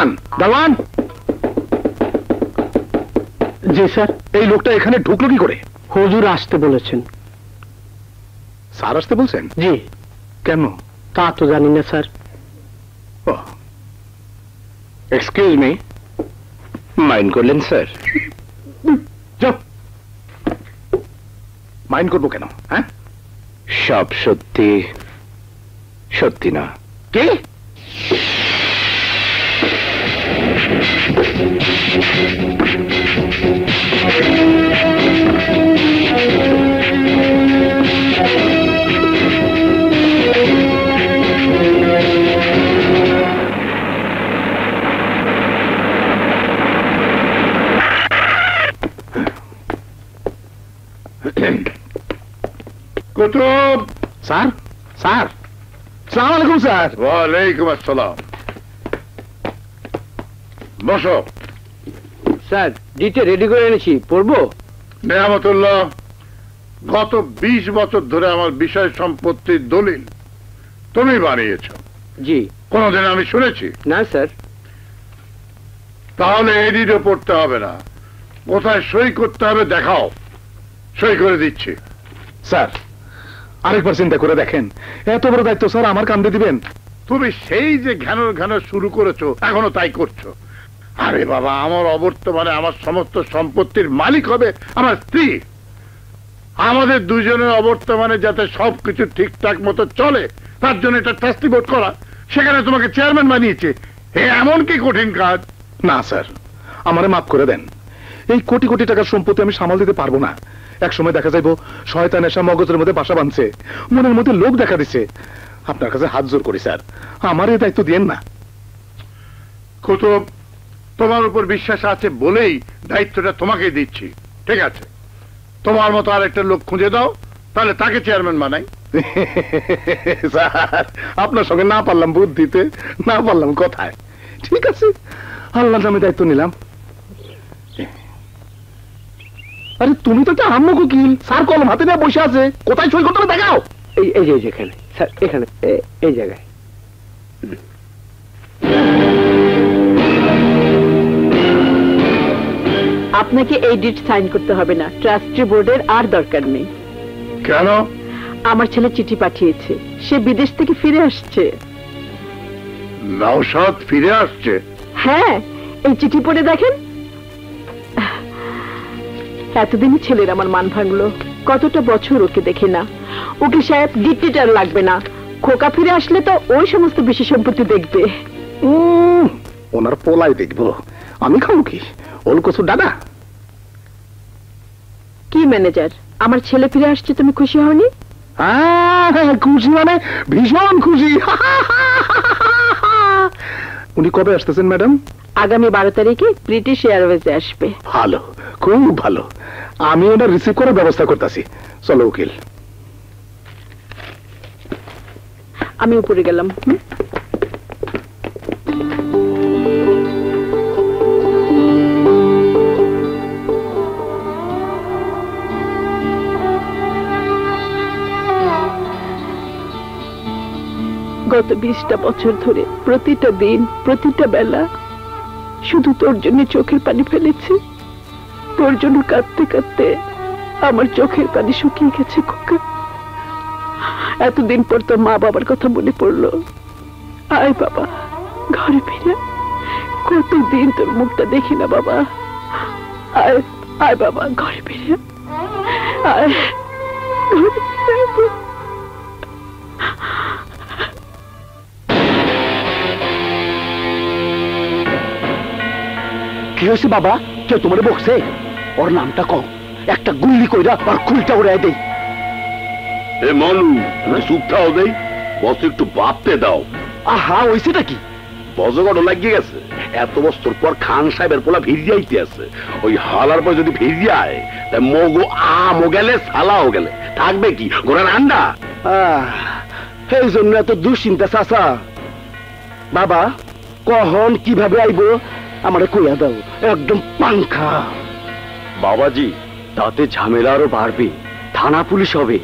দারোয়ান, দারোয়ান। জি স্যার। এই লোকটা এখানে ঢুকলো কি করে? হুজুর আসতে বলেছেন। স্যার আসতে বলছেন? জি। কেন? তা তো জানি না স্যার। এক্সকিউজ মি, মাইন্ড করলেন স্যার? যাও। মাইন্ড করবো কেন? হ্যাঁ, সব সত্যি সত্যি না। কি? কুতুব। স্যার, স্যার, সালাম আলাইকুম স্যার। ওয়ালাইকুম আসসালাম। বসো। স্যার, ডিটে রেডি করে এনেছি, পড়বো? নেয়ামতুল্লাহ, গত 20 বছর ধরে আমার বিষয় সম্পত্তির দলিল তুমি বানিয়েছ। জি। কোনদিন আমি শুনেছি? না স্যার। তাহলে এডিটও পড়তে হবে না, কোথায় সই করতে হবে দেখাও, সই করে দিচ্ছি। স্যার, আরেকবার চিন্তা করে দেখেন, এত বড় দায়িত্ব স্যার আমার কাঁধে দিবেন? তুমি সেই যে ঘ্যানোর শুরু করেছো, এখনো তাই করছো। আরে বাবা, আমার অবর্তমানে আমার সমস্ত সম্পত্তির মালিক হবে আমার স্ত্রী। আমাদের দুজনের অবর্তমানে যাতে সবকিছু ঠিকঠাক মতো চলে, তার জন্য একটা ট্রাস্টি বোর্ড করা, সেখানে তোমাকে চেয়ারম্যান বানিয়েছে। এমন কি কঠিন কাজ? না স্যার, আমারে মাফ করে দেন। এই কোটি কোটি টাকার সম্পত্তি আমি সামাল দিতে পারবো না। এক সময় দেখা যাইব শয়তান এসে মগজের মধ্যে বাসা বাঁধছে, মনের মধ্যে লোভ দেখা দিছে। আপনার কাছে হাত জোর করি স্যার, আমার এই দায়িত্ব দিয়েন না। কুতুব, তোমার উপর বিশ্বাস আছে বলেই দায়িত্বটা তোমাকে দিচ্ছি। ঠিক আছে, তোমার মতো আরেকটা লোক খুঁজে দাও, তাহলে তাকে চেয়ারম্যান বানাই। স্যার, আপনার সঙ্গে না পারলাম বুদ্ধিতে, না পারলাম কথায়। ঠিক আছে, আল্লাহ নামে দায়িত্ব নিলাম। আরে তুমি তো একটা আম্মু উকিল, স্যার কলম হাতে নিয়ে বসে আছে, কোথায় সই করতে হবে দেখাও। এই যে এখানে স্যার, এখানে এই জায়গায়। আপনাকে এই ডিট সাইন করতে হবে না, ট্রাস্টি বোর্ডের আর দরকার নেই। কেন? আমার ছেলে চিঠি পাঠিয়েছে, সে বিদেশ থেকে ফিরে আসছে। নওশাদ ফিরে আসছে? হ্যাঁ, এই চিঠি পড়ে দেখেন। এতদিনই ছেলের আমার মান ভাঙলো, কতটা বছর ওকে দেখে না। ওকে সাহেব ডিক্টেটর লাগবে না, খোকা ফিরে আসলে তো ওই সমস্ত বিশেষ সম্পত্তি দেখবে। ওনার পোলাই দেখবো, আমি খাবো কি? ওল কচু দাদা। কি ম্যানেজার, আমার ছেলে ফিরে আসছে, তুমি খুশি হওনি? খুশি মানে ভীষণ খুশি। উনি কবে আসতেছেন ম্যাডাম? আগামী 12 তারিখে ব্রিটিশ এয়ারওয়েজে আসবে। ভালো, খুব ভালো। আমি ওনার রিসিভ করার ব্যবস্থা করতেছি। চলো উকিল। আমি উপরে গেলাম। গত 20টা বছর ধরে প্রতিটা দিন, প্রতিটা বেলা শুধু তোর জন্য চোখের পানি ফেলেছি। তোর জন্য কাঁদতে কাঁদতে আমার চোখের পানি শুকিয়ে গেছে খোকা। এতদিন পর তোর মা বাবার কথা মনে পড়লো। আয় বাবা, ঘরে ফিরে। কতদিন তোর মুখটা দেখি না বাবা। আয় আয় বাবা, ঘরে ফিরে আয়। কি হয়েছে বাবা? কেউ তোমার বকছে? ওর নামটা কও, একটা গুল্লি কইরা আর খুলটা উড়াই দেই। এ মনু, তুমি চুপ থাও দেই, বস একটু ভাবতে দাও। আহা, হইছেটা কি? বজগড় লাগিয়ে গেছে, এত বছর পর খান সাহেবের পোলা ভিড়িয়াইতে আছে। ওই হালার পর যদি ভিড়িয়ায়, তাই মগো আমও গেলে সালাও গেলে, থাকবে কি ঘোড়ার আন্ডা? এই জন্য এত দুশ্চিন্তা চাচা। বাবা, কখন কিভাবে আইবো আমারে কইয়া দাও, একদম পাংখা। বাবাজি, তাতে ঝামেলা আরো বাড়বে, থানা পুলিশ হবে।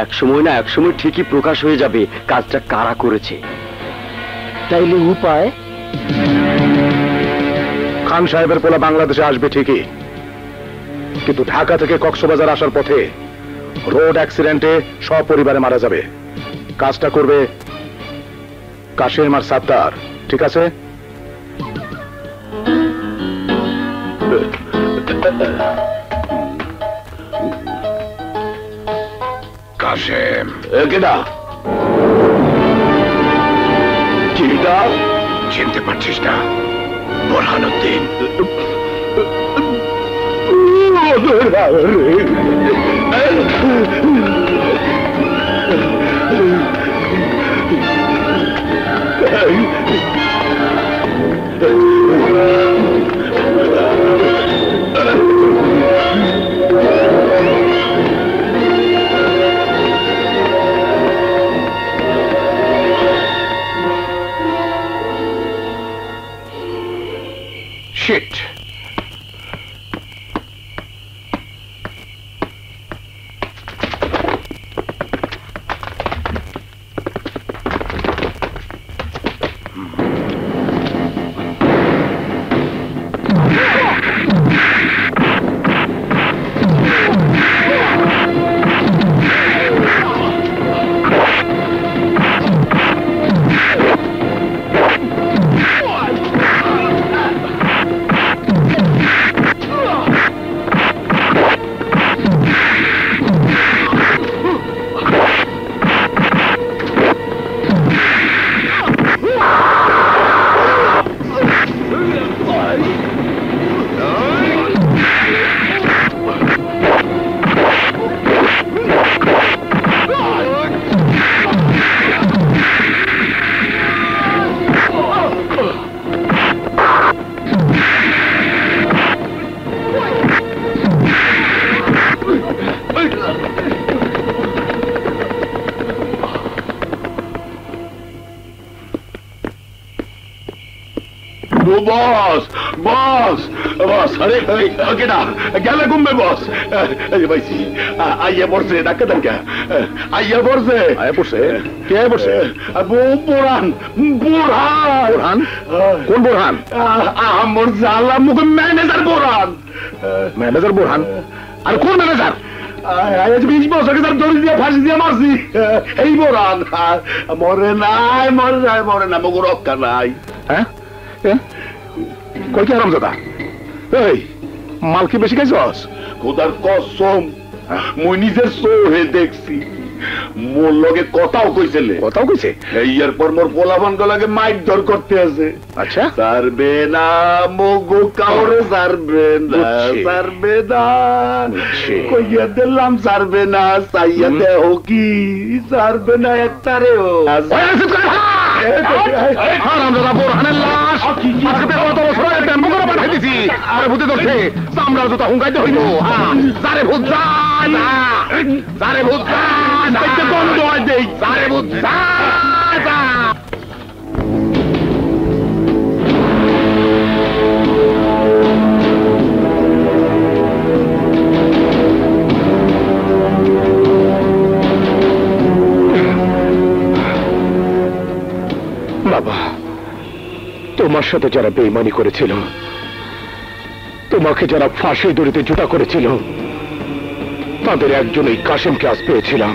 এক সময় না এক সময় ঠিকই প্রকাশ হয়ে যাবে কাজটা কারা করেছে। তাইলে উপায়? খান সাহেবের পোলা বাংলাদেশে আসবে ঠিকই, কিন্তু ঢাকা থেকে কক্সবাজার আসার পথে রোড অ্যাক্সিডেন্টে সপরিবারে মারা যাবে। কাজটা করবে কাশেম আর সাত্তার, ঠিক আছে? কাশেম কেডা চিন্তা চিনতে পারছিস না? বোরহানুদ্দিন। Shit. বস বস বস, আরে কেডা গেলে ঘুমবে বস? এই ভাইছি আইয়া পড়ছে, ডাক্তার ডাক্তার আইয়া পড়ছে। আয়া পড়ছে? কে আয়া পড়ছে? বোরহান বোরহান বোরহান? কোন বোরহান? আমার জালা মুখে ম্যানেজার বোরহান। ম্যানেজার বোরহান? আর কোন ম্যানেজার? আজ 20 বছর আগে তার দড়ি দিয়ে ফাঁসি দিয়ে মারছি এই বোরহান। মরে নাই মরে নাই মরে না, মগু রক্ষা নাই। হ্যাঁ কই কি হারামজাদা? এই মাল কি বেশি খাইছস? খোদার কসম মুই নিজের চোখে দেখছি, মোর লগে কথাও কইছিলে। কথাও কইছে? ইয়ার পর মোর পোলাপান লাগে মাইক ধর করতে আছে। আচ্ছা, সারবে না মগু কাউরে, সারবে না বুঝছি। সারবে না বুঝছি। কইয়া দিলাম সারবে না, চাইয়া দেহ কি সারবে না একটারেও। হারামজাদা বোরহানের লাশ আজকে কত বছর আগে টেম্পো করে পাঠাই দিছি। আরে ভূতে ধরছে, চামড়ার জুতা হুঙ্কাইতে হইল। যারে ভূত যা যা, যারে ভূত যা যা, বন্ধ হয় দেই, যারে ভূত যা যা। বাবা, তোমার সাথে যারা বেইমানি করেছিল, তোমাকে যারা ফাঁসি দড়িতে জুতা করেছিল, তাদের একজন এই কাশেমকে আজ পেয়েছিলাম।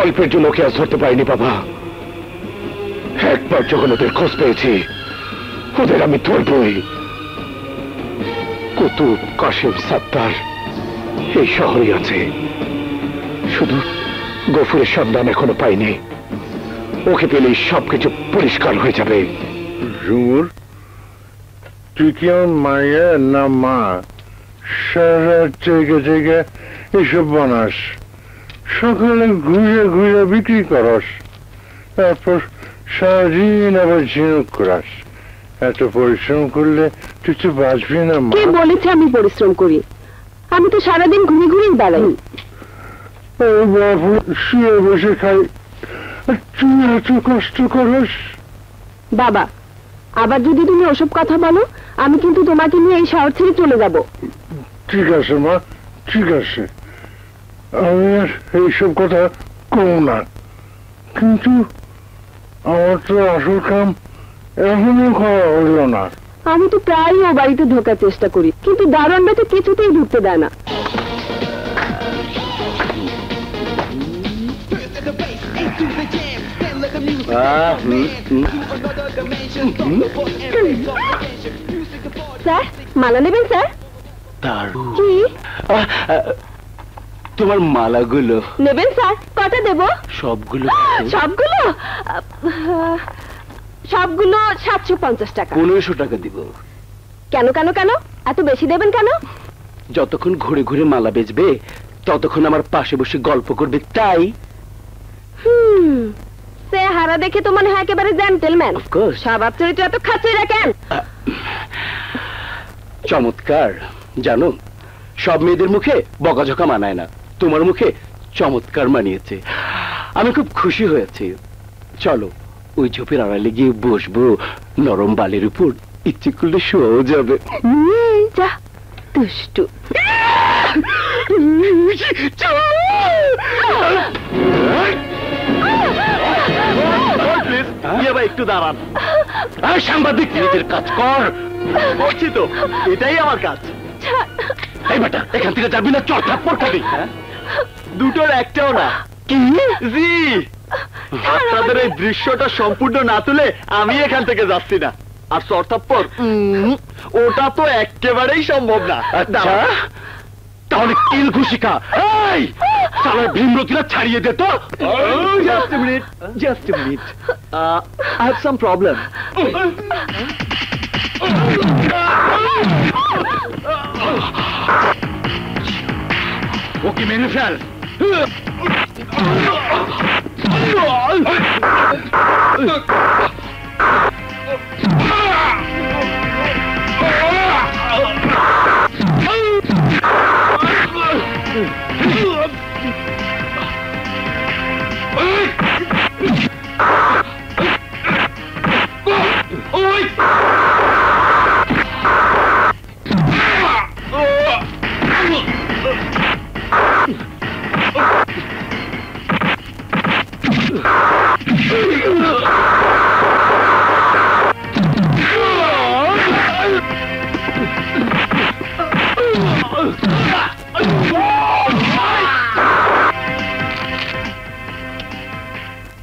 অল্পের জন্য ওকে আজ ধরতে পারিনি বাবা। একবার যখন ওদের খোঁজ পেয়েছি, ওদের আমি ধরবই। কুতুব, কাশেম, সাত্তার এই শহরেই আছে, শুধু গফুরের সন্ধান এখনো পাইনি। ওকে পেলেই সবকিছু পরিষ্কার হয়ে যাবে। ঝুমুর, তুই কি আমার মায়ের না মা? সারা জায়গা জায়গা এসব বানাস, সকালে ঘুরে ঘুরে বিক্রি করস, তারপর সারাদিন আবার ঝিনুক করাস। এত পরিশ্রম করলে তুই তো বাঁচবি না মা। কে বলেছে আমি পরিশ্রম করি? আমি তো সারাদিন ঘুরে ঘুরেই বেড়াই। ও বাবু, শুয়ে বসে খাই, আর তুই এত কষ্ট করস? বাবা, আবার যদি তুমি ওসব কথা বলো, আমি কিন্তু তোমাকে নিয়ে এই শহর ছেড়ে চলে যাব। ঠিক আছে মা, ঠিক আছে, আমি আর এইসব কথা কম না, কিন্তু আমার তো আসল কাম এখনো করা হইল না। আমি তো প্রায়ই ও বাড়িতে ঢোকার চেষ্টা করি, কিন্তু দারোয়ানরা তো কিছুতেই ঢুকতে দেয় না। স্যার, মালা নেবেন স্যার? কি তোমার মালাগুলো নেবেন স্যার? কটা দেব? সবগুলো সবগুলো? সবগুলো 750 টাকা। 1500 টাকা দিব। কেন কেন কেন এত বেশি দেবেন কেন? যতক্ষণ ঘুরে ঘুরে মালা বেচবে ততক্ষণ আমার পাশে বসে গল্প করবে, তাই। সে হারা দেখে তো মনে হয় একেবারে জেন্টলম্যান। Of course. স্বভাব চরিত্র এত খাচ্ছে রাখেন। চমৎকার। জানো, সব মেয়েদের মুখে বকাঝকা মানায় না, তোমার মুখে চমৎকার মানিয়েছে। আমি খুব খুশি হয়েছি। চলো ওই ঝোপের আড়ালে গিয়ে বসবো, নরম বালির উপর ইচ্ছে করলে শোয়াও যাবে। যা দুষ্টু। একটু দাঁড়ান। সাংবাদিক, নিজের কাজ কর। করছি তো, এটাই আমার কাজ। এই বেটা, এখান থেকে যাবি না, চড় থাপ্পড় খাবি। দুটোর একটাও না। কি জি, আপনাদের এই দৃশ্যটা সম্পূর্ণ না তুলে আমি এখান থেকে যাচ্ছি না। আর চড় থাপ্পড় ওটা তো একেবারেই সম্ভব না। তাহলে কিল ঘুষি খা। এই সালার ভীমরতিরা ছাড়িয়ে দে তো। Just a minute, just a minute, I have some problem. Okay মেরে ফেল।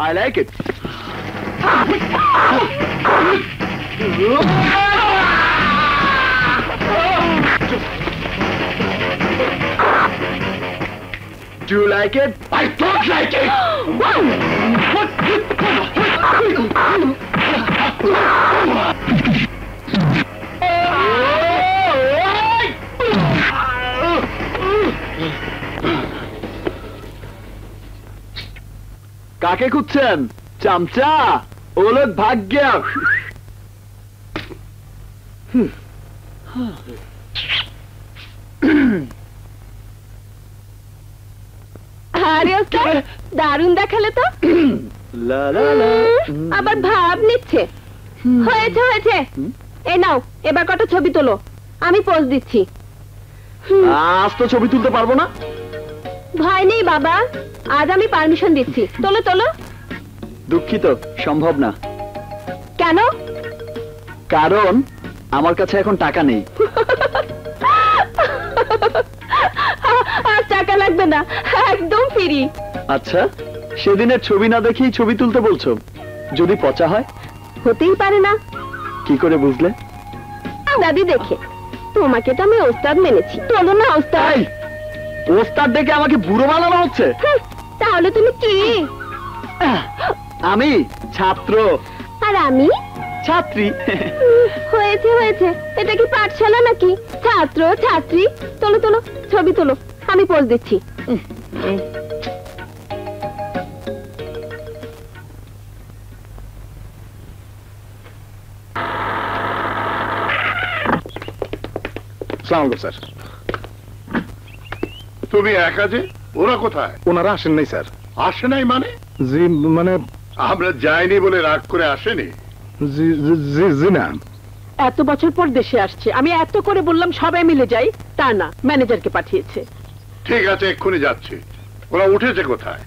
I like it. Do you like it? I don't like it. কাকে খুঁজছেন? চামচা, ও লোক ভাগ গিয়া। আরে ওস্তাদ, দারুণ দেখালে তো। লা লা লা। আবার ভাব নিচ্ছে। হয়েছে হয়েছে, এই নাও, এবার কটা ছবি তোলো, আমি পোজ দিচ্ছি। আজ তো ছবি তুলতে পারবো না। ভয় নেই বাবা, আজ আমি পারমিশন দিচ্ছি। তোলো তোলো। দুঃখিত, সম্ভব না। কেন? কারণ আমার কাছে এখন টাকা নেই। আর টাকা লাগবে না, একদম ফ্রি। আচ্ছা, সেদিনের ছবি না দেখেই ছবি তুলতে বলছো? যদি পচা হয়? হতেই পারে না। কি করে বুঝলে? দাদি দেখে। তোমাকে তো আমি ওস্তাদ মেনেছি। তোলো না ওস্তাদ। ওস্তাদ দেখে আমাকে বুড়ো বানানো হচ্ছে। তাহলে তুমি কি? আমি ছাত্র। আর আমি ছাত্রী। হয়েছে হয়েছে, এটা কি পাঠশালা নাকি? ছাত্র ছাত্রী। তোলো তোলো, ছবি তোলো, আমি পোজ দিচ্ছি। আসসালামু আলাইকুম স্যার। তুমি একা যে, ওরা কোথায়? ওনারা আসেন নাই স্যার। আসে নাই মানে? জি মানে আমরা যাইনি বলে রাগ করে আসেনি? জি জি জি জি না। এত বছর পর দেশে আসছে, আমি এত করে বললাম সবাই মিলে যাই, তা না, ম্যানেজারকে পাঠিয়েছে। ঠিক আছে, এক্ষুনি যাচ্ছি। ওরা উঠেছে কোথায়?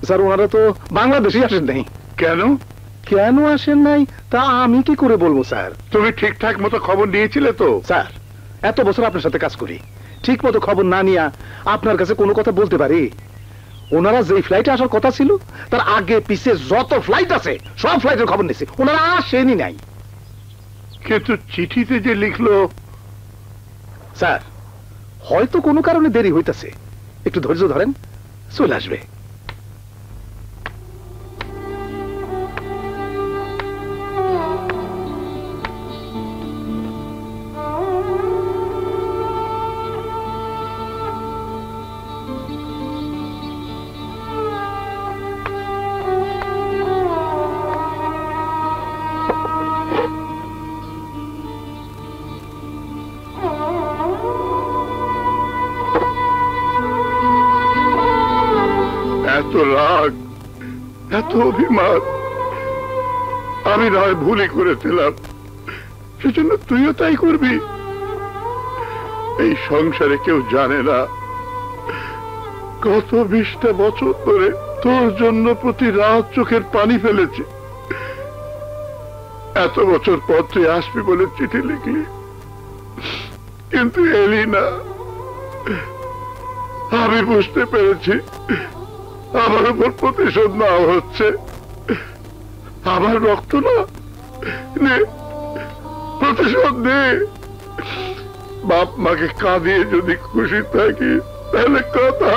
স্যার ওনারা তো বাংলাদেশে আসেন নাই। কেন? কেন আসেন নাই তা আমি কি করে বলবো স্যার? তুমি ঠিকঠাক মতো খবর নিয়েছিলে তো? স্যার, এত বছর আপনার সাথে কাজ করি, ঠিক মতো খবর না নিয়ে আপনার কাছে কোনো কথা বলতে পারি? ওনারা যেই ফ্লাইটে আসার কথা ছিল তার আগে পিছে যত ফ্লাইট আছে সব ফ্লাইটের খবর নিয়েছে, ওনারা আসেনি নাই। কিন্তু চিঠিতে যে লিখলো। স্যার, হয়তো কোনো কারণে দেরি হইতাছে, একটু ধৈর্য ধরেন, চলে আসবে। এত রাগ, এত অভিমান আমি নয় ভুলই করেছিলাম, সেজন্য তুইও তাই করবি? এই সংসারে কেউ জানে না গত 20টা বছর ধরে তোর জন্য প্রতি রাত চোখের পানি ফেলেছি। এত বছর পর তুই আসবি বলে চিঠি লিখলি, কিন্তু এলি না। আমি বুঝতে পেরেছি আমার উপর প্রতিশোধ নেওয়া হচ্ছে। আমার রক্ত না, নে প্রতিশোধ নে। বাপ মাকে কাঁদিয়ে যদি খুশি থাকি তাহলে কাঁদা,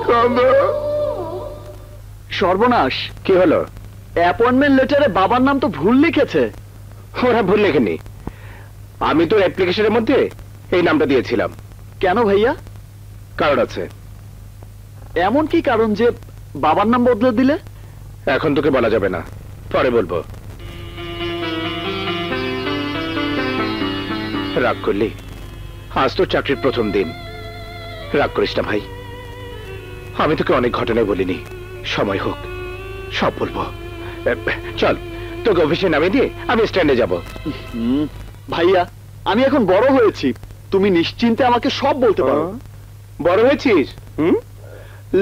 কাঁদা। সর্বনাশ! কি হলো? অ্যাপয়েন্টমেন্ট লেটারে বাবার নাম তো ভুল লিখেছে। ওরা ভুল লেখেনি, আমি তো অ্যাপ্লিকেশনের মধ্যে এই নামটা দিয়েছিলাম। কেন ভাইয়া? কারণ আছে। এমন কি কারণ যে বাবার নাম বদলে দিলে? এখন তোকে বলা যাবে না, পরে বলবো। রাগ করলি? আজ তোর চাকরির প্রথম দিন, রাগ করিস না ভাই। আমি তোকে অনেক ঘটনায় বলিনি, সময় হোক সব বলবো। চল, তোকে অফিসে নামিয়ে দিয়ে আমি স্ট্যান্ডে যাব। ভাইয়া, আমি এখন বড় হয়েছি, তুমি নিশ্চিন্তে আমাকে সব বলতে পারো। বড় হয়েছিস?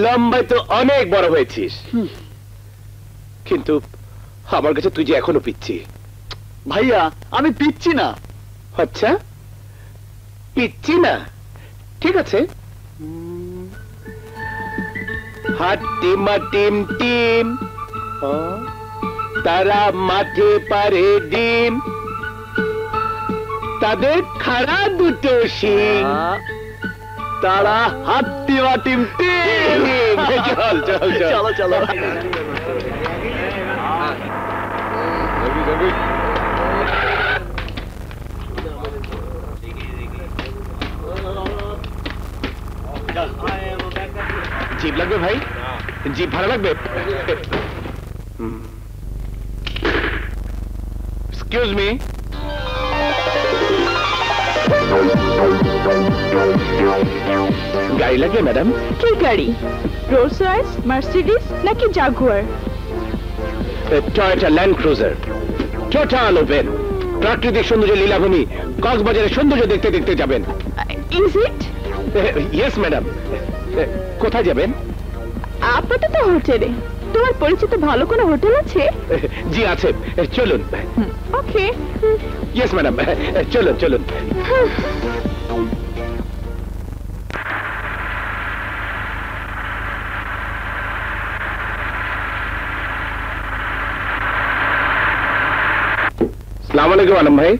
লম্বায় তো অনেক বড় হয়েছিস, কিন্তু আমার কাছে তুই যে এখনো পিচ্ছি। ভাইয়া, আমি পিচ্ছি না। আচ্ছা, পিচ্ছি না? ঠিক আছে। হাটিমা টিম টিম, তারা মাঠে পারে ডিম, তাদের খাড়া দুটো শিং, তারা হাট্টিমা টিম টিম। চল চল চলো চলো। জিপ লাগবে ভাই? জিপ ভাড়া লাগবে? এক্সকিউজ মি, গাড়ি লাগবে ম্যাডাম? কি গাড়ি? রোলস রয়েস, মার্সিডিজ নাকি Jaguar? Toyota land cruiser, total open. প্রাকৃতিক সৌন্দর্য লীলাভূমি কক্সবাজারের সৌন্দর্য দেখতে দেখতে যাবেন। Is it? Yes madam. কোথায় যাবেন? আপাতত হোটেলে। তোমার পরিচিত ভালো কোনো হোটেল আছে? জি আছে, চলুন। ওকে। ইয়েস ম্যাডাম, চলুন চলুন। আসসালামু আলাইকুম আলম ভাই।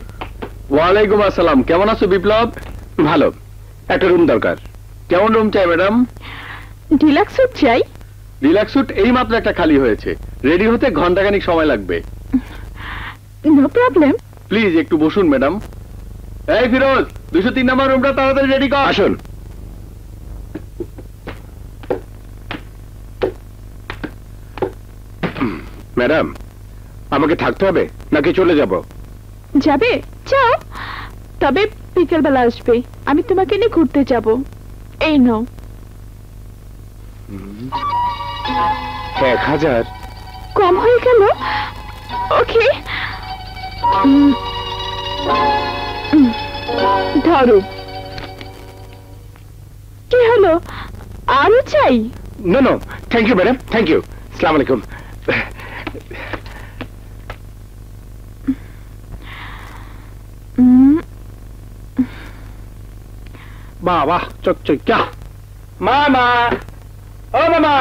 ওয়ালাইকুম আসসালাম। কেমন আছো বিপ্লব? ভালো, একটা রুম দরকার। কেমন রুম চাই ম্যাডাম? ডিলাক্স স্যুট চাই। রিল্যাক্স স্যুট এই মাত্র একটা খালি হয়েছে, রেডি হতে ঘন্টাখানিক সময় লাগবে। No problem. প্লিজ একটু বসুন ম্যাডাম। এই ফিরোজ, 203 নম্বর রুমটা তাড়াতাড়ি রেডি কর। আসুন। ম্যাডাম, আমাকে থাকতে হবে নাকি চলে যাব? যাবে? যাও, তবে বিকেলবেলা আসবে, আমি তোমাকে নিয়ে ঘুরতে যাব। এই নাও। 1000 কম হয়ে গেল? ওকে, ধরো। কি হলো, আরো চাই? No no, thank you madam, thank you. আসসালামু আলাইকুম। বাহ বাহ চকচকা মামা, ও মামা।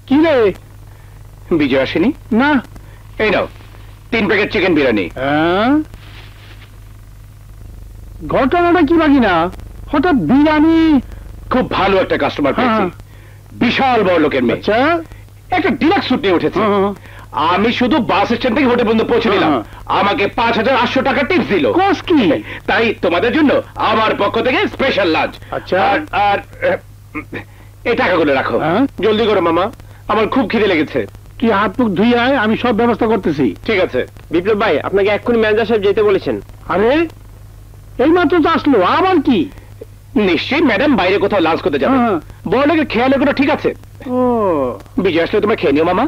কি রে, বিজয় আসেনি? না। এই নাও 3 প্যাকেট চিকেন বিরিয়ানি। ঘটনাটা কি বাকি না, হঠাৎ বিরিয়ানি? খুব ভালো একটা কাস্টমার পেয়েছি, বিশাল বড় লোকের মেয়ে, আচ্ছা। একটা ডিলাক্স স্যুট নিয়ে উঠেছে। আমি শুধু বাস স্ট্যান্ড থেকে হোটেল পর্যন্ত পৌঁছে দিলাম, আমাকে 5800 টাকা টিপস দিল। কোস কি? তাই তোমাদের জন্য আমার পক্ষ থেকে স্পেশাল লাঞ্চ। আচ্ছা। আর এই টাকাগুলো রাখো। জলদি করো মামা, আমার খুব খিদে লেগেছে। তুই হাত মুখ ধুই আয়, আমি সব ব্যবস্থা করতেছি। ঠিক আছে। বিপ্লব ভাই, আপনাকে এক্ষুনি ম্যানেজার সাহেব যেতে বলেছেন। আরে এই মাত্র তো আসলো, আবার কি? নিশ্চয়ই ম্যাডাম বাইরে কোথাও লাঞ্চ করতে যাবে। বড় লোকের খেয়াল এগুলো ঠিক আছে। ও, বিজয় আসলে তোমরা খেয়ে নিও মামা,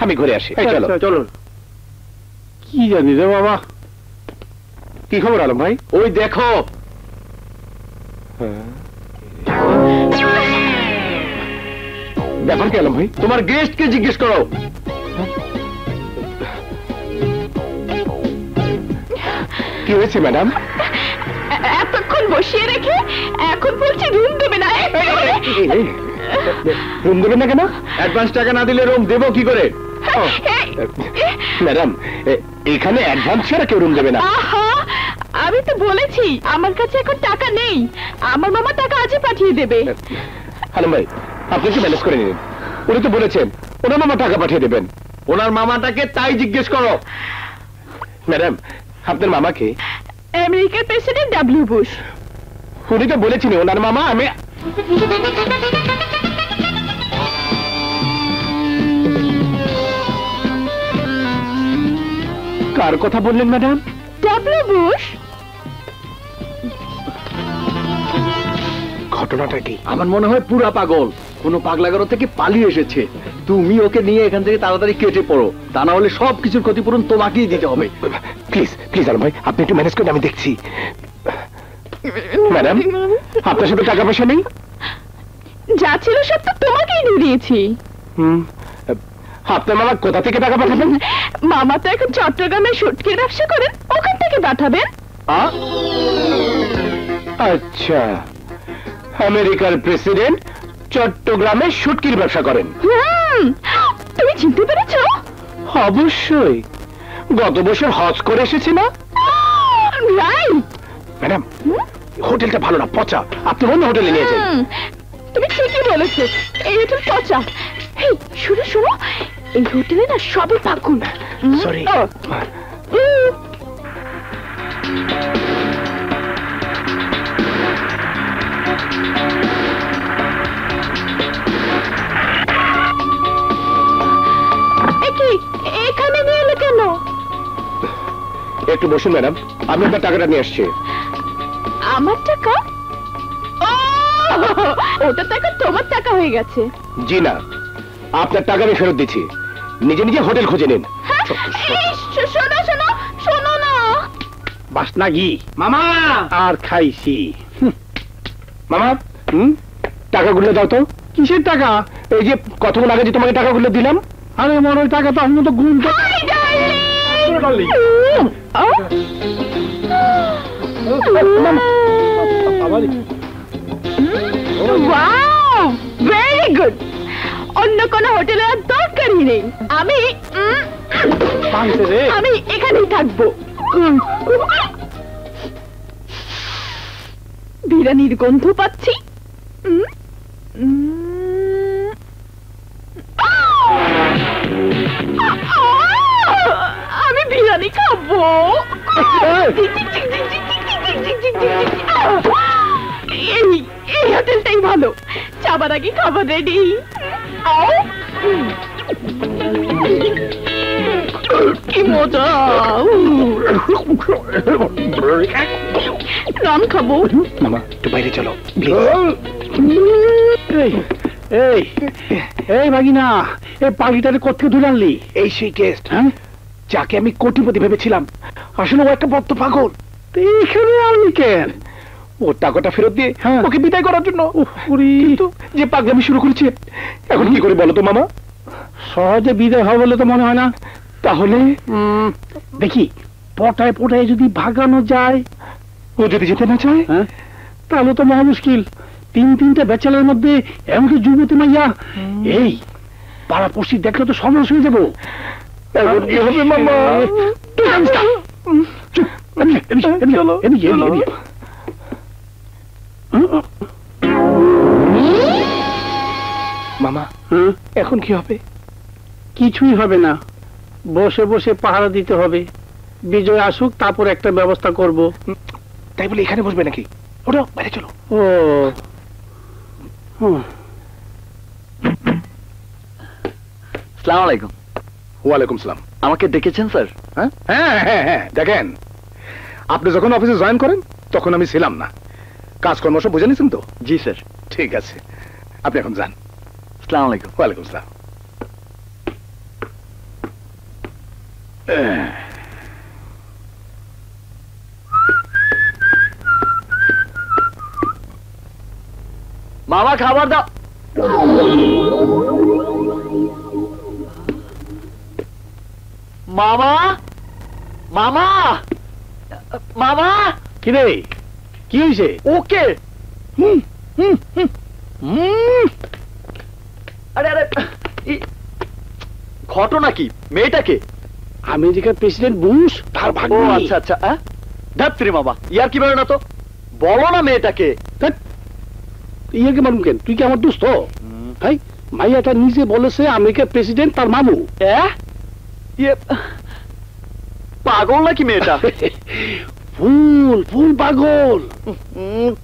আমি ঘুরে আসি। এই চলো। চলুন। কি জানি রে বাবা। কি খবর আলম ভাই? ওই দেখো, ব্যাপার কি আলম ভাই? তোমার গেস্টকে জিজ্ঞেস করো। কি হয়েছে ম্যাডাম? এতক্ষণ বসিয়ে রেখে এখন বলছি রুম দেবে না। রুম দেবেন না কেন? অ্যাডভান্স টাকা না দিলে রুম দেবো কি করে? ম্যাডাম, এখানে অ্যাডভান্স ছাড়া কেউ রুম দেবে না। আহা, আমি তো বলেছি আমার কাছে এখন টাকা নেই, আমার মামা টাকা আজই পাঠিয়ে দেবে। আলম ভাই, আপনি একটু ম্যানেজ করে নিন। উনি তো বলেছেন ওনার মামা টাকা পাঠিয়ে দেবেন। ওনার মামাটাকে তাই জিজ্ঞেস করো। ম্যাডাম, আপনার মামাকে? আমেরিকার প্রেসিডেন্ট ডব্লিউ বুশ। উনি তো বলেছেন ওনার মামা। আমি কার কথা বললেন ম্যাডাম? W Bush. ঘটনাটা কি? আমার মনে হয় পুরা পাগল, কোনো পাগলাগারো থেকে পালিয়ে এসেছে। তুমি ওকে নিয়ে এখান থেকে তাড়াতাড়ি কেটে পড়ো, তা না হলে সব কিছুর ক্ষতিপূরণ তোমাকেই দিতে হবে। প্লিজ প্লিজ আলম ভাই, আপনি একটু ম্যানেজ করেন, আমি দেখছি। ম্যাডাম, আপনার সাথে টাকা পয়সা নেই? যা ছিল সব তো তোমাকেই দিয়ে দিয়েছি। আপনার মামা কোথা থেকে টাকা পাঠাবেন? মামা তো এখন চট্টগ্রামে শুটকির ব্যবসা করেন, ওখান থেকে পাঠাবেন। আচ্ছা, আমেরিকার প্রেসিডেন্ট চট্টগ্রামে শুটকির ব্যবসা করেন? তুমি চিনতে পেরেছো? অবশ্যই, গত বছর হজ করে এসেছে না? রাইট। ম্যাডাম, হোটেলটা ভালো না, পচা, আপনি অন্য হোটেলে নিয়ে যান। তুমি ঠিকই বলেছো, এই হোটেল পচা। হেই, শুনো শুনো, এই হোটেলে না সবই পাগল। সরি। এখানে নিয়ে এলে কেন? একটু বসুন ম্যাডাম, আমি আপনার টাকাটা নিয়ে আসছি। আমার টাকা? ওটা তো এখন তোমার টাকা হয়ে গেছে। জি না, আপনার টাকা আমি ফেরত দিচ্ছি, নিজে নিজে হোটেল খুঁজে নিন। শোনো শোনো শোনো না। বাস না ঘি মামা, আর খাইছি। মামা, টাকাগুলো দাও তো। কিসের টাকা? এই যে কতক্ষণ আগে যে তোমাকে টাকাগুলো দিলাম। আরে মনে ওই টাকা তো আমি তো গুম। ভেরি গুড, অন্য কোন হোটেলে আর দরকারই নেই। আমি এখানেই থাকবো। বিরিয়ানির গন্ধ পাচ্ছি। আমি বিরিয়ানি খাবো। এই হোটেলটাই ভালো, যাবার আগে খাবার রেডি। কি মজা। রাম খাবো। মামা, একটু বাইরে চলো। এই ভাগিনা, এই পাগিটারে কোথায় ধরে আনলি? এই সেই গেস্ট, যাকে আমি কোটিপতি ভেবেছিলাম, আসলে ও একটা বদ্ধ পাগল। এইখানে আনলি কেন? ও টাকাটা ফেরত দিয়ে ওকে বিদায় করার জন্য। কিন্তু যে পাগলামি শুরু করেছে, এখন কি করে বলো তো মামা? সহজে বিদায় হবে বলে তো মনে হয় না। তাহলে দেখি পটায় পটায় যদি ভাগানো যায়। ও যদি যেতে না চায়? হ্যাঁ, তাহলে তো মহা মুশকিল। তিনটা ব্যাচেলার মধ্যে এমনকি যুবতী মাইয়া, এই পাড়া পড়শি দেখলে তো সর্বনাশ হয়ে যাবো। এখন কি হবে মামা? তুই জানিস না। চুপ, এদিকে। মামা এখন কি হবে? কিছুই হবে না, বসে বসে পাহারা দিতে হবে। বিজয় আসুক, তারপর একটা ব্যবস্থা করব। তাই বলে এখানে বসবে নাকি? ওঠো বাইরে চলো। ও আসসালামু আলাইকুম। ওয়ালাইকুম সালাম। আমাকে ডেকেছেন স্যার? হ্যাঁ হ্যাঁ হ্যাঁ হ্যাঁ, দেখেন আপনি যখন অফিসে জয়েন করেন তখন আমি ছিলাম না। কাজকর্ম সব বুঝে নিয়েছেন তো? জি স্যার। ঠিক আছে, আপনি এখন যান। আসসালামু আলাইকুম। ওয়ালাইকুম সালাম। মামা খাবার দাও। মামা মামা মামা। কি রে, কি হয়েছে? ওকে। আরে আরে, ঘটনা কি? মেয়েটাকে আমেরিকার প্রেসিডেন্ট বুশ তার ভাগ্য। আচ্ছা আচ্ছা, ধাত্রী মামা, ইয়ার কি বেরো না তো, বলো না মেয়েটাকে। ইয়াকে মালুম কেন? তুই কি আমার দোস্ত? ভাই, মাইয়াটা নিজে বলেছে আমেরিকার প্রেসিডেন্ট তার মামু। পাগল নাকি মেয়েটা? ফুল পাগল।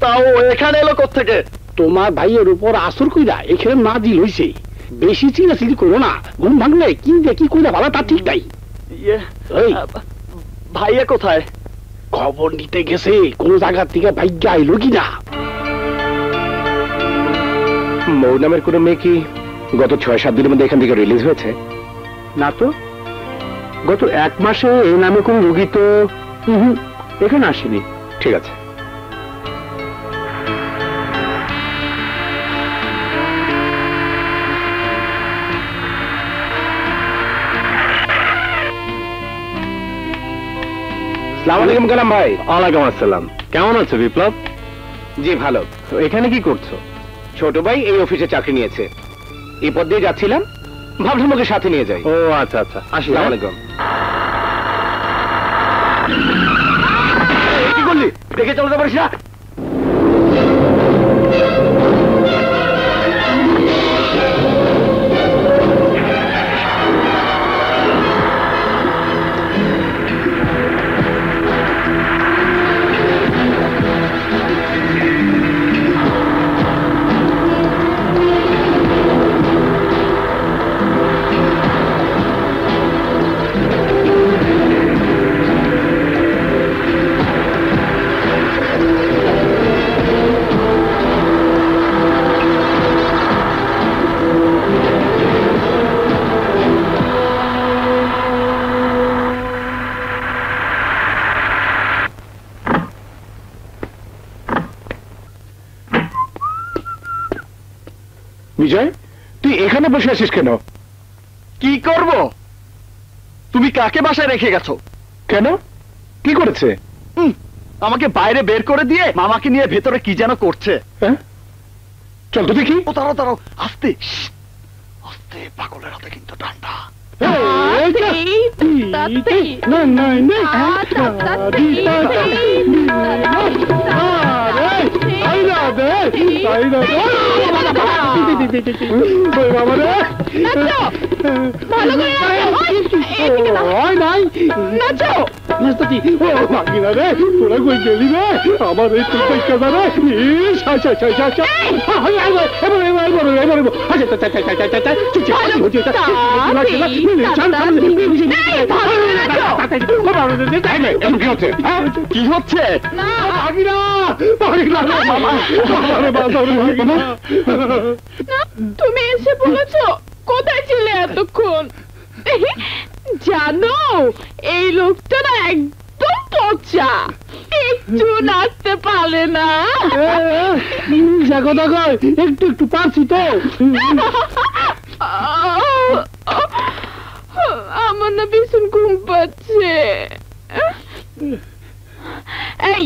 তাও এখানে এলো কোত্থেকে? তোমার ভাইয়ের উপর আসর কইরা এখানে না দিল হইছে। বেশি চিনাচিনি করো না, ঘুম ভাঙলে কি দেখি কইরা ভালো তা ঠিক নাই। ভাইয়া কোথায়? খবর নিতে গেছে, কোন জায়গা থেকে ভাগ্য আইলো কিনা। মৌ নামের কোন মেয়ে কি গত 6-7 দিনের মধ্যে এখান থেকে রিলিজ হয়েছে? না তো, গত 1 মাসে এই নামে কোন রোগী তো এখানে আসেনি। ঠিক আছে। আসসালামু আলাইকুম কালাম ভাই। ওয়ালাইকুম আসসালাম। কেমন আছো বিপ্লব? জি ভালো। এখানে কি করছো? ছোট ভাই এই অফিসে চাকরি নিয়েছে, এই পথ দিয়ে যাচ্ছিলাম, ভাবলাম ওকে সাথে নিয়ে যাই। ও আচ্ছা আচ্ছা, আসসালামু আলাইকুম। কি করলি? দেখে চলতে পারিস না? বিজয়, তুই এখানে বসে আছিস কেন? কি করব? তুমি কাকে বাসায় রেখে গেছো? কেন, কি করেছে? আমাকে বাইরে বের করে দিয়ে মামাকে নিয়ে ভেতরে কি যেন করছে। হ্যাঁ, চল তো দেখি। ও দাঁড়াও দাঁড়াও, আস্তে আস্তে, পাগলের হাতে কিন্তু ডান্ডা। আমার এই কি হচ্ছে? তুমি এসে বলেছো? কোথায় ছিলে এতক্ষণ? জানো, এই লোকটা না একদম পচা, একটু নাচতে পারে না। একটু একটু পারছি তো। আমার না ভীষণ ঘুম পাচ্ছে। এই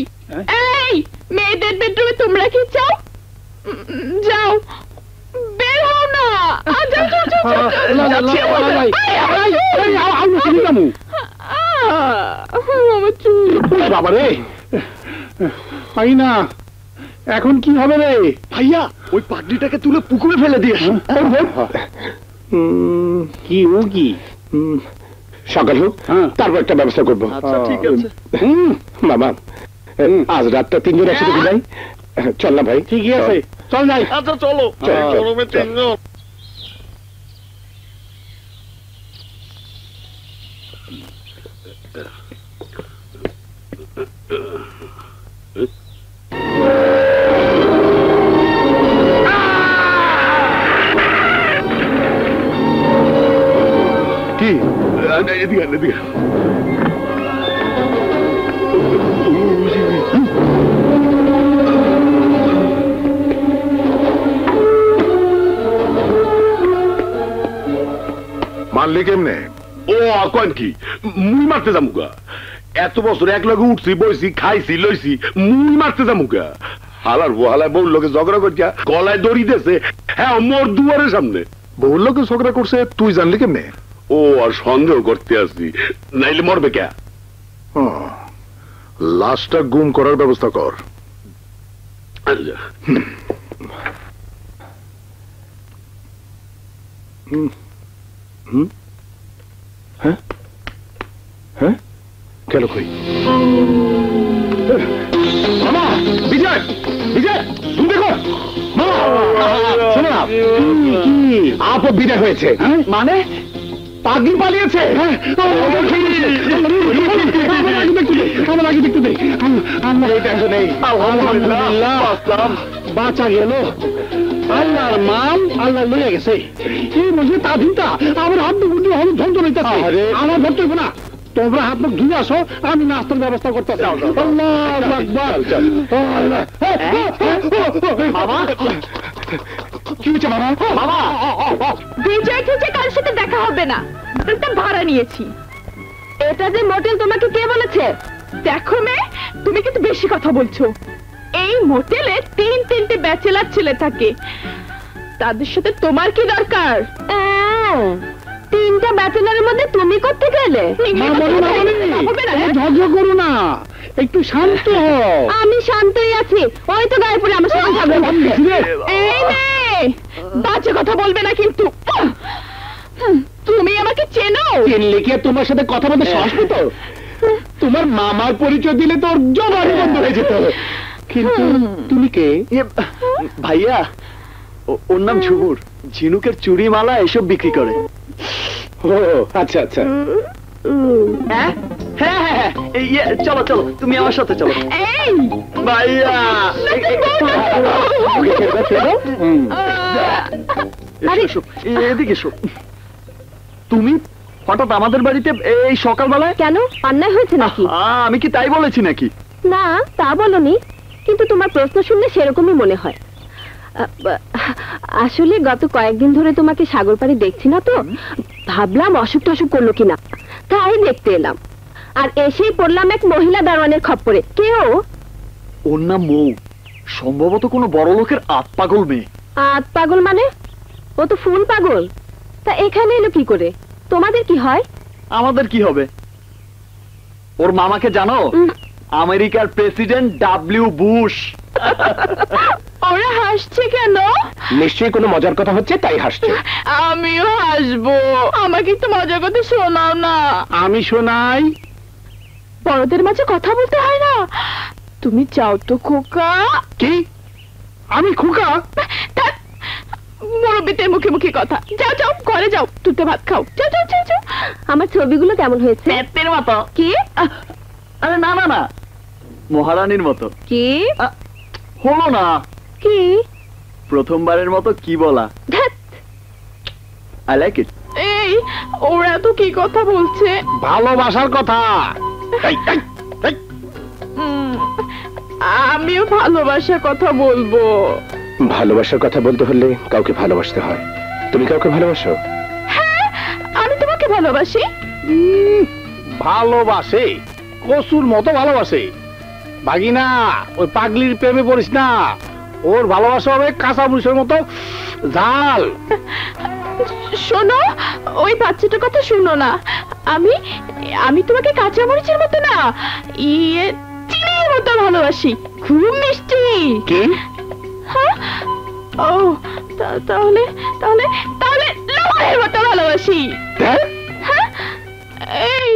এই মেয়েদের বেডরুমে তোমরা কি চাও? যাও, বের হও না। যাও যাও যাও আমার চুল। বাবা রে, পাই না, এখন কি হবে রে? ভাইয়া ওই পাগড়িটাকে তুলে পুকুরে ফেলে দিয়ে আসুন। কি ও কি সকাল হোক, তারপর একটা ব্যবস্থা করবো। আচ্ছা ঠিক আছে। মামা, আজ রাতটা তিনজন একসাথে ঘুমাই। চল না ভাই? ঠিকই আছে, চল যাই। আচ্ছা চলো চলো তিনজন। কি এদিকে এদিকে মারলি কেমনে? ও কন কি মুই মারতে যামুগা? এত বছর এক লগে উঠছি বইছি খাইছি লইছি, মুই মারতে যামুগা? হালার হালায় বউর লোকে ঝগড়া করছিয়া গলায় দড়ি দিয়েছে, হ্যাঁ মোর দুয়ারের সামনে। বহু লোকে ঝগড়া করছে, তুই জানলি কেমনে? ও আর সন্দেহ করতে আসছি, নাইলে মরবে কে? লাশটা গুম করার ব্যবস্থা কর। আচ্ছা। হ্যাঁ হ্যাঁ, গেল কই? মামা, বিজয় বিজয়, তুমি দেখো মামা, শোনো না, আপও বিদায় হয়েছে। মানে পাগলি পালিয়েছে? আমার আগে দেখতে দেই। আমার এই টেনশন নেই, আলহামদুলিল্লাহ বাঁচা গেল। আল্লাহর মাল আল্লাহ লইয়া গেছে। এই বলছে তা দিনটা আমার হাত মুখ হল ধ্বংস হইতেছে। আমার ভর্তি হইব না, তোমরা হাত মুখ ধুয়ে আসো, আমি নাস্তার ব্যবস্থা করতেছি। আল্লাহু আকবার। বাবা কি হচ্ছে? বাবা বাবা, বিজয় থেকে কার সাথে দেখা হবে না, একটা ভাড়া নিয়েছি। এটা যে মোটেল তোমাকে কে বলেছে? দেখো মেয়ে, তুমি কিন্তু বেশি কথা বলছো। এই মোটেলে তিনটে ব্যাচেলার ছেলে থাকে, তাদের সাথে তোমার কি দরকার? তিনটা ব্যাচেলারের মধ্যে তুমি করতে গেলে? ঝগড়া করো না, একটু শান্ত হও। আমি শান্তই আছি, ওই তো গায়ে পড়ে আমার সাথে ঝগড়া করছে। এই মেয়ে, বাজে কথা বলবে না কিন্তু। তুমি আমাকে চেনো? চিনলে কি তোমার সাথে কথা বলতে সাহস পেত? তোমার মামার পরিচয় দিলে তোর জবান বন্ধ হয়ে যেত। কিন্তু তুমি কে? ভাইয়া ওর নাম ঝুমুর, ঝিনুকের চুড়ি মালা এসব বিক্রি করে। ও আচ্ছা আচ্ছা, হ্যাঁ হ্যাঁ হ্যাঁ, চলো চলো তুমি আমার সাথে চলো। এই ভাইয়া এদিকে এসো। তুমি হঠাৎ আমাদের বাড়িতে এই সকালবেলায়? কেন, অন্যায় হয়েছে নাকি? আমি কি তাই বলেছি নাকি? না তা বলনি, কিন্তু তোমার প্রশ্ন শুনলে সেরকমই মনে হয়। আসলে গত কয়েকদিন ধরে তোমাকে সাগর পাড়ে দেখছি না, তো ভাবলাম অসুখ টসুখ করলো কিনা, তাই দেখতে এলাম। আর এসেই পড়লাম এক মহিলা দারোয়ানের খপ্পরে। কেউ? ওর নাম মৌ, সম্ভবত কোনো বড় লোকের আত পাগল মেয়ে। আত পাগল মানে? ও তো ফুল পাগল। তা এখানে এলো কি করে? তোমাদের কি হয়? আমাদের কি হবে? ওর মামাকে জানো? আমেরিকার প্রেসিডেন্ট ডাব্লিউ বুশ। ওরা হাসছে কেন? নিশ্চয়ই কোনো মজার কথা হচ্ছে তাই হাসছে। আমিও হাসবো, আমাকে একটু মজার কথা শোনাও না। আমি শোনাই। বড়দের মাঝে কথা বলতে হয় না? তুমি চাও তো খোকা? কি আমি খোকা? মুরব্বিদের মুখে মুখে কথা। যাও যাও ঘরে যাও, তুতে ভাত খাও। যাও যাও যাও যাও। আমার ছবিগুলো কেমন হয়েছে? পেটের মতো। কি? আরে না না না, মহারানীর মতো। কি হলো না? কি প্রথমবারের মতো কি বলা। I like it. এই ওরা তো কি কথা বলছে? ভালোবাসার কথা। আমিও ভালোবাসার কথা বলবো। ভালোবাসার কথা বলতে হলে কাউকে ভালোবাসতে হয়। তুমি কাউকে ভালোবাসো? হ্যাঁ, আমি তোমাকে ভালোবাসি। ভালোবাসে কসুর মতো ভালোবাসে। ভাগিনা, ওই পাগলির প্রেমে পড়িস না। ওর ভালোবাসা হবে কাঁচা মরিচের মতো ঝাল। শোনো, ওই বাচ্চাটার কথা শুনো না। আমি আমি তোমাকে কাঁচা মরিচের মতো না, চিনির মতো ভালোবাসি। খুব মিষ্টি। কি? হ্যাঁ? ও, তাহলে তাহলে তাহলে লবণের মতো ভালোবাসি। হ্যাঁ, এই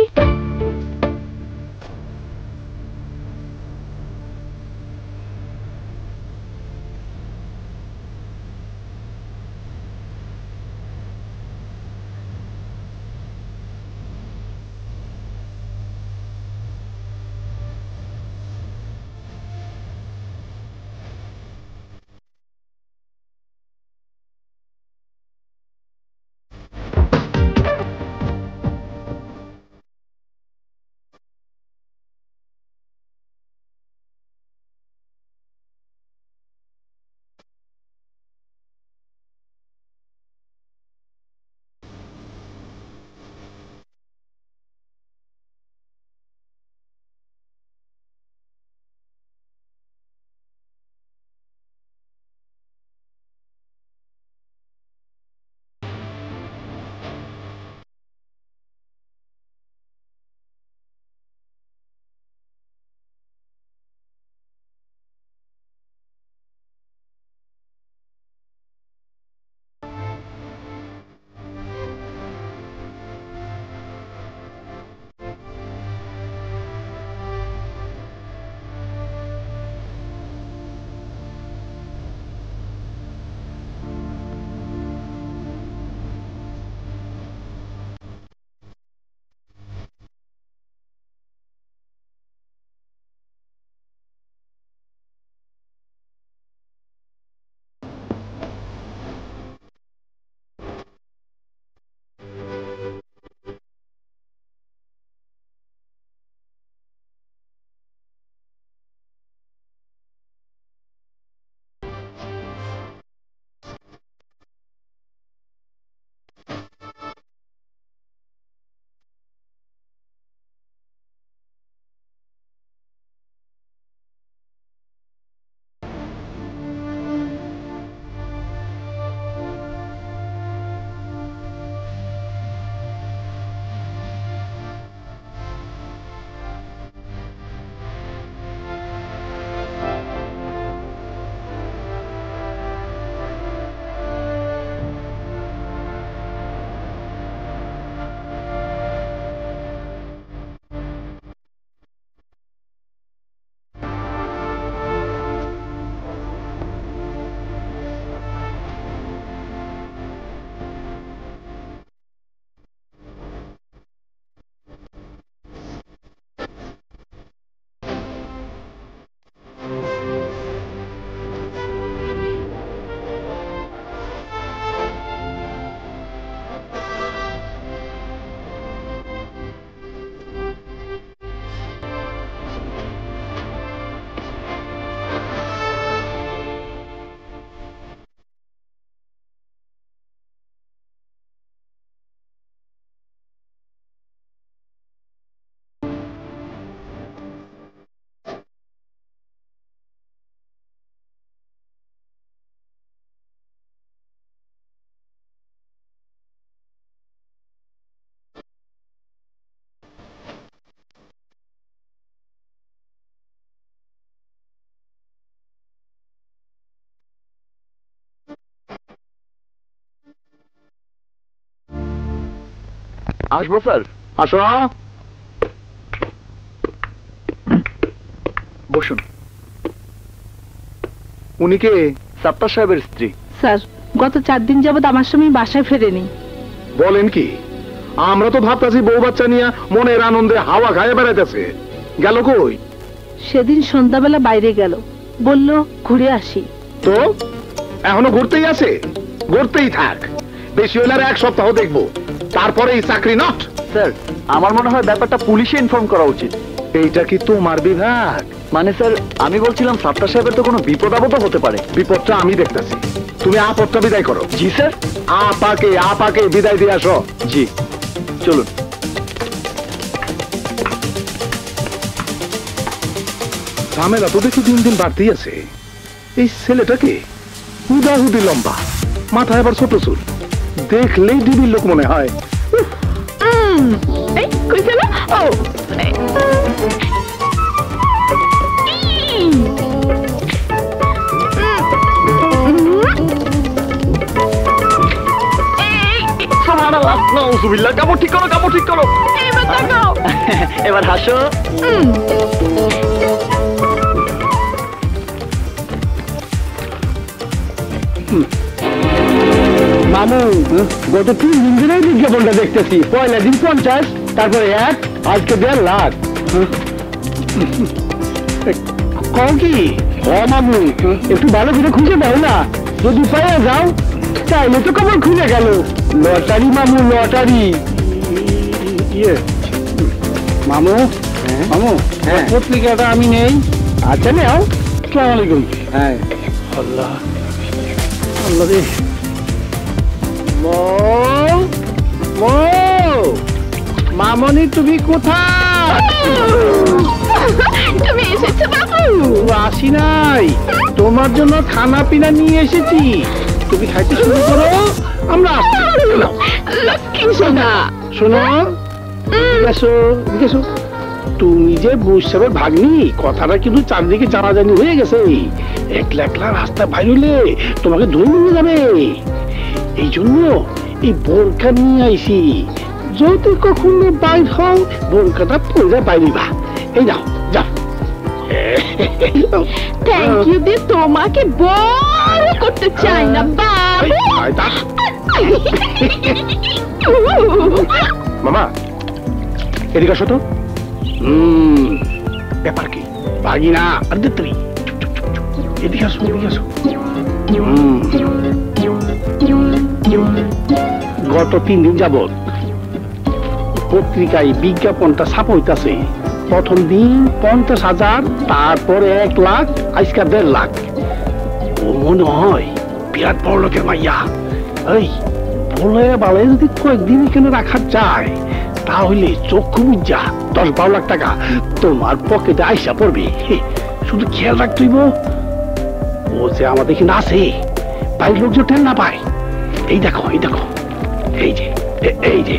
আসবো স্যার? আসো। বসুন। উনি কে? সাত্তার সাহেবের স্ত্রী। স্যার, গত 4 দিন যাবত আমার স্বামী বাসায় ফেরেনি। বলেন কি? আমরা তো ভাবতাছি বউ বাচ্চা নিয়ে মনের আনন্দে হাওয়া খায় বেড়াইতেছে। গেল কই? সেদিন সন্ধ্যাবেলা বাইরে গেল, বলল ঘুরে আসি। তো এখনো ঘুরতেই আছে? ঘুরতেই থাক, বেশি হলে আর 1 সপ্তাহ দেখবো, তারপরে এই চাকরি নট। স্যার, আমার মনে হয় ব্যাপারটা পুলিশে ইনফর্ম করা উচিত। এইটা কি তোমার বিভাগ? মানে স্যার, আমি বলছিলাম সাত্তার সাহেবের তো কোনো বিপদ আপদ হতে পারে। বিপদটা আমি দেখতেছি, তুমি আপদটা বিদায় করো। জি স্যার। আপাকে বিদায় দিয়ে আসো। জি, চলুন। ঝামেলা তো দেখি দিন দিন বাড়তেই আছে। এই ছেলেটাকে হুদাহুদি লম্বা, মাথায় আবার ছোট চুল, দেখলেই ডিবির লোক মনে হয়। এই কই গেল? ও নাউজুবিল্লাহ, কাপড় ঠিক করো, কাপড় ঠিক করো। এবার হাসো। মামু, গত 3 দিন ধরে বিজ্ঞাপনটা দেখতেছি। পয়লা দিন 50, তারপরে 1, আজকে 1.5 লাখ। কও কি? ও মামু, একটু ভালো করে খুঁজে দাও না, যদি পাওয়া যাও চাইলে তো খবর খুলে গেল। লটারি মামু, লটারি। ইয়ে মামু, মামু পত্রিকাটা আমি নেই। আচ্ছা নেও। আসসালামু আলাইকুম। হ্যাঁ আল্লাহ আল্লাহ রে। মামনি তুমি কোথায়? তুমি এসেছো বাবু? আসি নাই, তোমার জন্য খানা পিনা নিয়ে এসেছি। তুমি খাইতে শুরু করো, আমরা আসছি। লক্ষ্মী সোনা। শোনো, এসো এসো। তুমি যে বুঝসাবের ভাগ্নি, কথাটা কিন্তু চারদিকে জানাজানি হয়ে গেছে। একলা একলা রাস্তা বাইরে তোমাকে ধরে নিয়ে যাবে। এই জন্য এই বোরকা নিয়ে আইছি, যদি কখনো বাইর হও বোরকাটা পরে বাইরিবা। এই যাও যাও। থ্যাংক ইউ দে, তোমাকে বড় করতে চাই না বাবু। মামা এদিকে আসো তো। ব্যাপার কি? ভাগিনা আর দে তুমি এদিকে আসো, এদিকে আসো। গত 3 দিন যাবত পত্রিকায় বিজ্ঞাপনটা ছাপ হইতাছে। প্রথম দিন 50,000, তারপরে 1 লাখ, আজকে 1.5 লাখ। ও মনে হয় বিরাট বড় লোকের মাইয়া। এই বলে বালে যদি কয়েকদিন এখানে রাখা যায়, তাহলে চক্ষু বুঝা 10-12 লাখ টাকা তোমার পকেটে আইসা পড়বে। শুধু খেয়াল রাখতে হইব ও যে আমাদের এখানে আছে, বাইরের লোক টের না পায়। এই দেখো, এই দেখো, এই যে এই যে।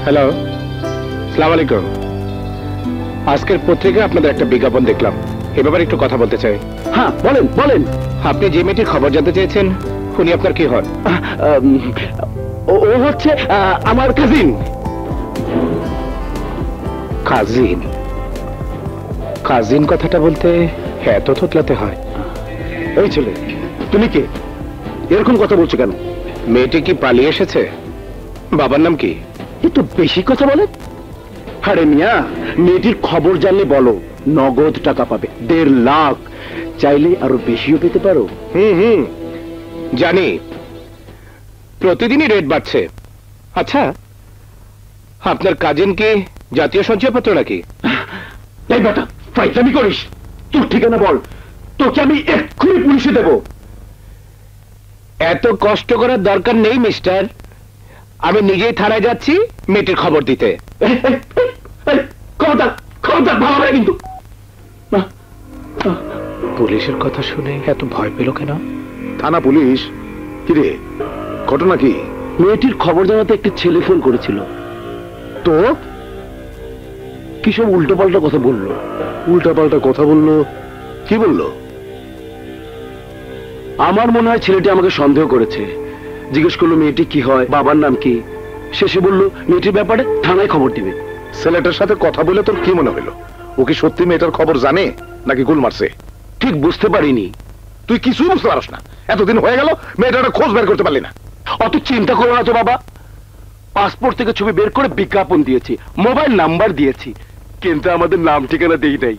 হ্যালো, আসসালামু আলাইকুম। আজকের পত্রিকায় আপনাদের একটা বিজ্ঞাপন দেখলাম, এ ব্যাপারে একটু কথা বলতে চাই। হ্যাঁ বলেন বলেন। আপনি যে মেয়েটির খবর জানতে চেয়েছেন, উনি আপনার কি হন? ও হচ্ছে আমার কাজিন। কাজিন? কাজিন কথাটা বলতে এত থতলাতে হয়? এই ছেলে, তুমি কে? এরকম কথা বলছো কেন? মেয়েটি কি পালিয়ে এসেছে? বাবার নাম কি? একটু বেশি কথা বলে। আরে মিয়া, মেয়েটির খবর জানলে বলো, নগদ টাকা পাবে 1.5 লাখ, চাইলে আরো বেশিও পেতে পারো। হুম, জানি, প্রতিদিনই রেট বাড়ছে। আচ্ছা, আপনার কাজিন কি জাতীয় সঞ্চয়পত্র নাকি? এই বেটা, ফাইজলামি করিস? তোর ঠিকানা বল, তোকে আমি এক্ষুনি পুলিশে দেব। এত কষ্ট করার দরকার নেই মিস্টার, আমি নিজেই থানায় যাচ্ছি মেয়েটির খবর দিতে। খবরদার খবরদার, ভালো হবে কিন্তু। পুলিশের কথা শুনে এত ভয় পেল কেন? থানা পুলিশ? কিরে, ঘটনা কি? মেয়েটির খবর জানাতে একটি ছেলে ফোন করেছিল, তো কি সব উল্টো পাল্টা কথা বললো। উল্টা পাল্টা কথা বললো? কি বললো? আমার মনে হয় ছেলেটি আমাকে সন্দেহ করেছে। জিজ্ঞেস করলো মেয়েটি কি হয়, বাবার নাম কি। শেষে বললো মেয়েটির ব্যাপারে থানায় খবর দিবে। ছেলেটার সাথে কথা বলে তোর কি মনে হলো? ও কি সত্যি মেয়েটার খবর জানে নাকি গুল মারছে? ঠিক বুঝতে পারিনি। তুই কিছুই বুঝতে পারস না? এতদিন হয়ে গেল, মেয়েটার খোঁজ বের করতে পারলি না? অত চিন্তা করো না তো বাবা। পাসপোর্ট থেকে ছবি বের করে বিজ্ঞাপন দিয়েছি, মোবাইল নাম্বার দিয়েছি, কিন্তু আমাদের নাম ঠিকানা দেই নাই।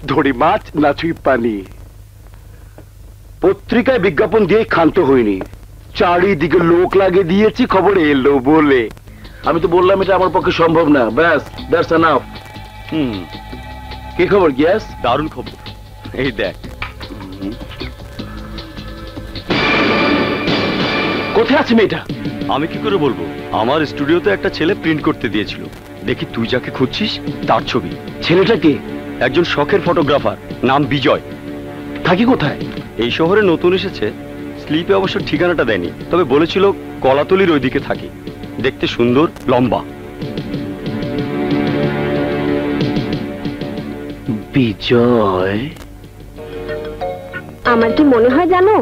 ধরি মাছ না ছুঁই পানি। পত্রিকায় বিজ্ঞাপন দিয়ে ক্ষান্ত হইনি, চারিদিকে লোক লাগিয়ে দিয়েছি খবর এলো বলে। আমি তো বললাম এটা আমার পক্ষে সম্ভব না, ব্যাস, দ্যাটস এনাফ। কি খবর গ্যাস? দারুণ খবর, এই দেখ। কোথায় আছে মেয়েটা? আমি কি করে বলবো, আমার স্টুডিওতে একটা ছেলে প্রিন্ট করতে দিয়েছিল। দেখি তুই যাকে খুঁজছিস তার ছবি। ছেলেটা কে? একজন শখের ফটোগ্রাফার, নাম বিজয়। থাকি কোথায়? এই শহরে নতুন এসেছে। স্লিপে অবশ্য ঠিকানাটা দেয়নি, তবে বলেছিল কলাতলির ওইদিকে থাকে। দেখতে সুন্দর, লম্বা। বিজয়? আমার কি মনে হয় জানো,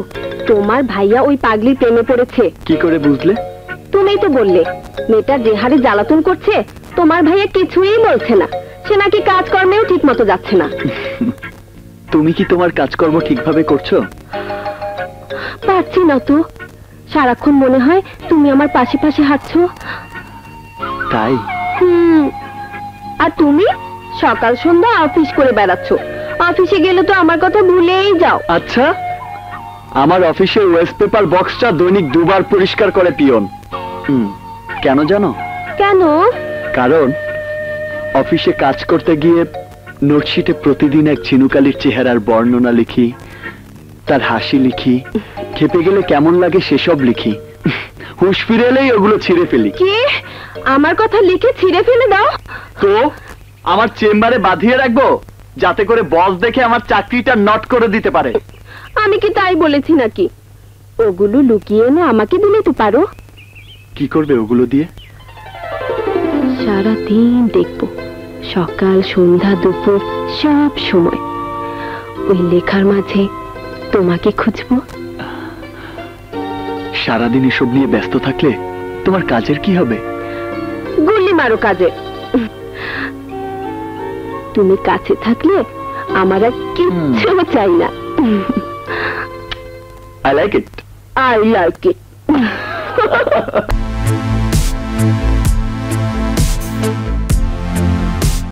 তোমার ভাইয়া ওই পাগলির প্রেমে পড়েছে। কি করে বুঝলে? তুমিই তো বললে মেয়েটা যে হারে জ্বালাতন করছে, তোমার ভাইয়া কিছুই বলছে না। সে নাকি কাজকর্মেও ঠিক মতো যাচ্ছে না। তুমি কি তোমার কাজকর্ম ঠিকভাবে করছো? পারছি না তো, সারাক্ষণ মনে হয় তুমি আমার পাশে পাশে হাঁটছো। তাই? আর তুমি সকাল সন্ধ্যা অফিস করে বেড়াচ্ছ। অফিসে গেলে তো আমার কথা ভুলেই যাও। আচ্ছা, আমার অফিসের ওয়েস্ট পেপার বক্সটা দৈনিক 2 বার পরিষ্কার করে পিয়ন। কেন জানো? কেন? কারণ অফিসে কাজ করতে গিয়ে নোটশিটে প্রতিদিন এক ঝিনুকালির চেহারার বর্ণনা লিখি, তার হাসি লিখি, খেপে গেলে কেমন লাগে সেসব লিখি। হুঁশ ফিরে এলেই ওগুলো ছিঁড়ে ফেলি। কি? আমার কথা লিখে ছিঁড়ে ফেলে দাও? তো আমার চেম্বারে বাঁধিয়ে রাখবো, যাতে করে বস দেখে আমার চাকরিটা নট করে দিতে পারে। আমি কি তাই বলেছি নাকি? ওগুলো লুকিয়ে এনে আমাকে দিলে তো পারো। কি করবে ওগুলো দিয়ে? সারাদিন দেখবো, সকাল সন্ধ্যা দুপুর সব সময় ওই লেখার মাঝে তোমাকে খুঁজবো। সারাদিন এসব নিয়ে ব্যস্ত থাকলে তোমার কাজের কি হবে? গুলি মারো কাজে। তুমি কাছে থাকলে আমার আর কিচ্ছু চাই না। I like it. I like it.